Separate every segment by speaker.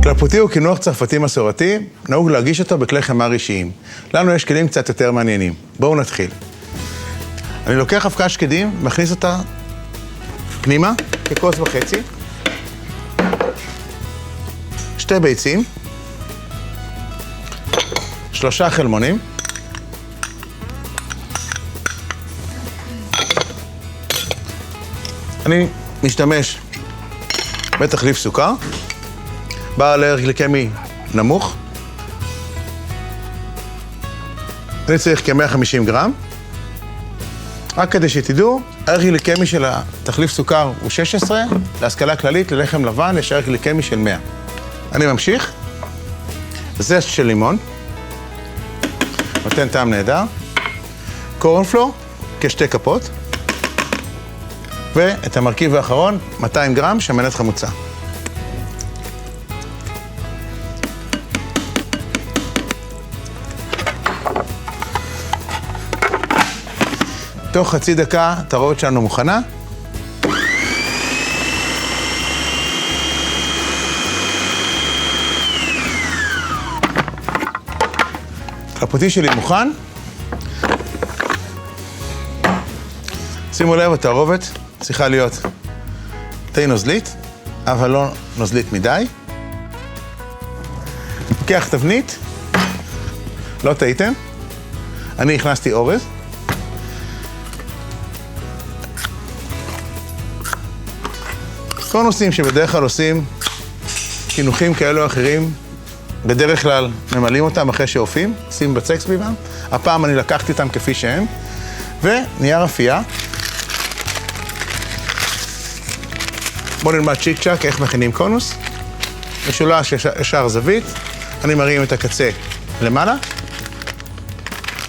Speaker 1: קלפוטי הוא קינוח צרפתי מסורתי, נהוג להגיש אותו בכלי חמר אישיים. לנו יש כלים קצת יותר מעניינים. בואו נתחיל. אני לוקח אבקה שקדים, מכניס אותה פנימה, ככוס וחצי. 2 ביצים. 3 חלמונים. אני משתמש בתחליף סוכר, בעל ערך גליקמי נמוך. אני צריך כ-150 גרם. רק כדי שתדעו, הערך גליקמי של התחליף סוכר הוא 16, להשכלה כללית, ללחם לבן יש ערך גליקמי של 100. אני ממשיך. זסט של לימון. נותן טעם נהדר. קורנפלור, כ2 כפות. ואת המרכיב האחרון, 200 גרם שמנת חמוצה. תוך חצי דקה התערובת שלנו מוכנה. הקלפוטי שלי מוכן. שימו לב, התערובת צריכה להיות די נוזלית, אבל לא נוזלית מדי. לוקח תבנית, לא טעיתם. אני הכנסתי אורז. קונוסים שבדרך כלל עושים קינוחים כאלו או אחרים, בדרך כלל ממלאים אותם אחרי שאופים, שים בצק סביבם. הפעם אני לקחתי אותם כפי שהם, ונייר אפייה. בואו נלמד צ'יק צ'ק איך מכינים קונוס. משולש ישר זווית, אני מרים את הקצה למעלה,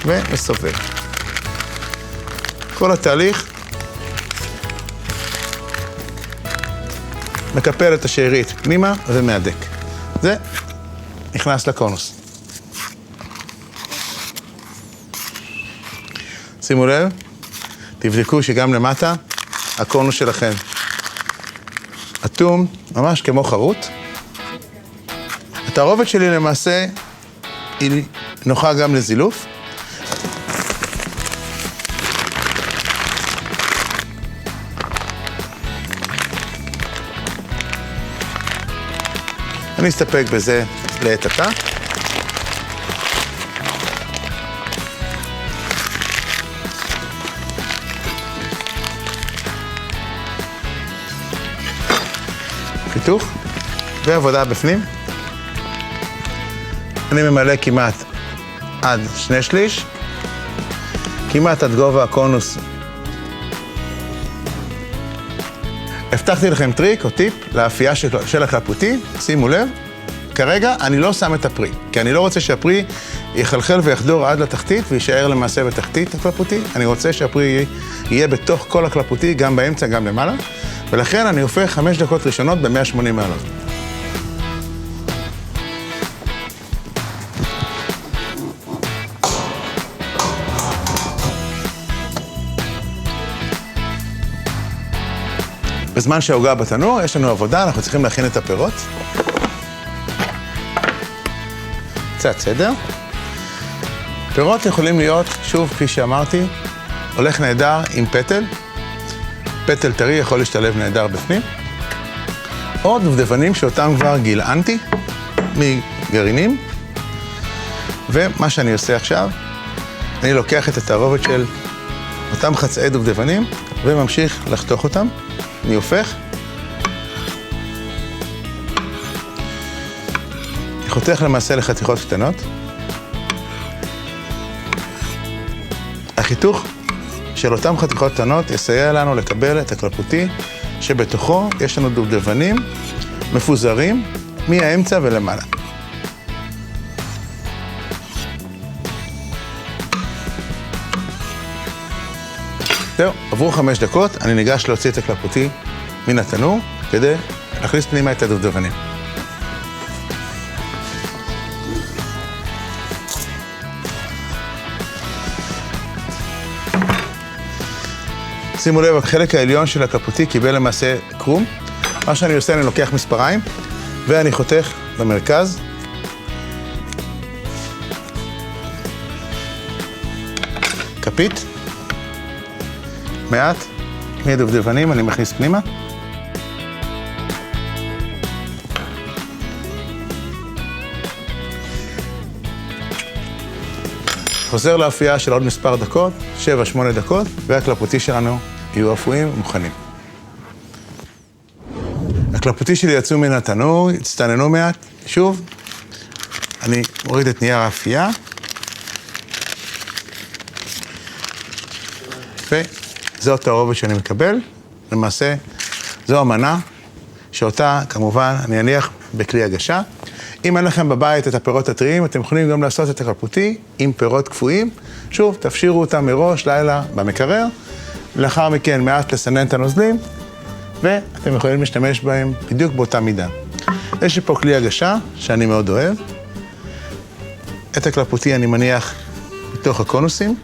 Speaker 1: ומסובב. כל התהליך מקפל את השארית פנימה ומהדק. זה נכנס לקונוס. שימו לב, תבדקו שגם למטה הקונוס שלכם אטום, ממש כמו חרוט. התערובת שלי למעשה היא נוחה גם לזילוף. אני אסתפק בזה לעת עתה. חיתוך ועבודה בפנים. אני ממלא כמעט עד 2/3, כמעט עד גובה הקונוס. הבטחתי לכם טריק או טיפ לאפייה של הקלפוטי, שימו לב, כרגע אני לא שם את הפרי, כי אני לא רוצה שהפרי יחלחל ויחדור עד לתחתית ויישאר למעשה בתחתית הקלפוטי, אני רוצה שהפרי יהיה בתוך כל הקלפוטי, גם באמצע, גם למעלה, ולכן אני הופך 5 דקות ראשונות ב-180 מעלות. בזמן שהעוגה בתנור, יש לנו עבודה, אנחנו צריכים להכין את הפירות. קצת סדר. פירות יכולים להיות, שוב, כפי שאמרתי, הולך נהדר עם פטל. פטל טרי יכול להשתלב נהדר בפנים. או דובדבנים שאותם כבר גילענתי מגרעינים. ומה שאני עושה עכשיו, אני לוקח את התערובת של אותם חצאי דובדבנים וממשיך לחתוך אותם. אני הופך. אני חותך למעשה לחתיכות קטנות. החיתוך של אותם חתיכות קטנות יסייע לנו לקבל את הקלפוטי שבתוכו יש לנו דובדבנים מפוזרים מהאמצע ולמעלה. זהו, עברו 5 דקות, אני ניגש להוציא את הקלפוטי מן התנור כדי להכניס פנימה את הדובדבנים. שימו לב, החלק העליון של הקלפוטי קיבל למעשה קרום. מה שאני עושה, אני לוקח מספריים ואני חותך במרכז. כפית. מעט. מהדובדבנים אני מכניס פנימה. חוזר לאפייה של עוד מספר דקות, 7-8 דקות, והקלפוטי שלנו יהיו אפויים ומוכנים. הקלפוטי שלי יצאו מן התנור, הצטננו מעט. שוב, אני מוריד את נייר האפייה. וזו התערובת שאני מקבל. למעשה, זו המנה שאותה, כמובן, אני אניח בכלי הגשה. אם אין לכם בבית את הפירות הטריים, אתם יכולים גם לעשות את הקלפוטי עם פירות קפואים. שוב, תפשירו אותם מראש, לילה במקרר. לאחר מכן, מעט לסנן את הנוזלים, ואתם יכולים להשתמש בהם בדיוק באותה מידה. יש לי פה כלי הגשה שאני מאוד אוהב. את הקלפוטי אני מניח בתוך הקונוסים.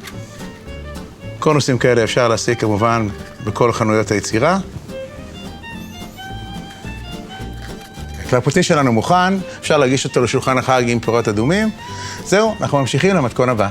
Speaker 1: קונוסים כאלה אפשר להשיג כמובן בכל חנויות היצירה. הקלפוטי שלנו מוכן, אפשר להגיש אותו לשולחן החג עם פירות אדומים. זהו, אנחנו ממשיכים למתכון הבא.